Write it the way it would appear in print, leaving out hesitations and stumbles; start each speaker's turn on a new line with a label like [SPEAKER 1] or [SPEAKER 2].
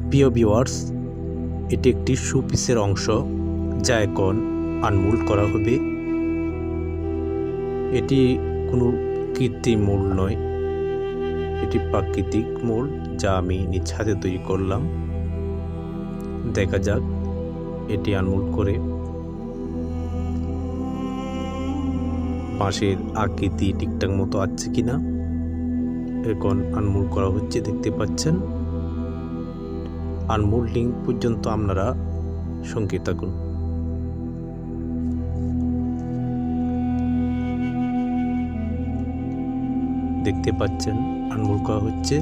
[SPEAKER 1] প্রিয় ভিউয়ার্স, এটি একটি শোপিসের অংশ যা এখন আনমোল্ড করা হবে। এটি কোনো কৃত্রিম মোল্ড নয়, এটি প্রাকৃতিক মোল্ড যা আমি নিজ হাতে তৈরি করলাম। দেখা যাক এটি আনমোল্ড করে বাঁশের আকৃতি ঠিকঠাক মতো আছে কিনা। এখন আনমোল্ড করা হচ্ছে, দেখতে পাচ্ছেন। আনমোল্ডিং পর্যন্ত আপনারা সঙ্গে থাকুন। দেখতে পাচ্ছেন আনমোল্ড করা হচ্ছে।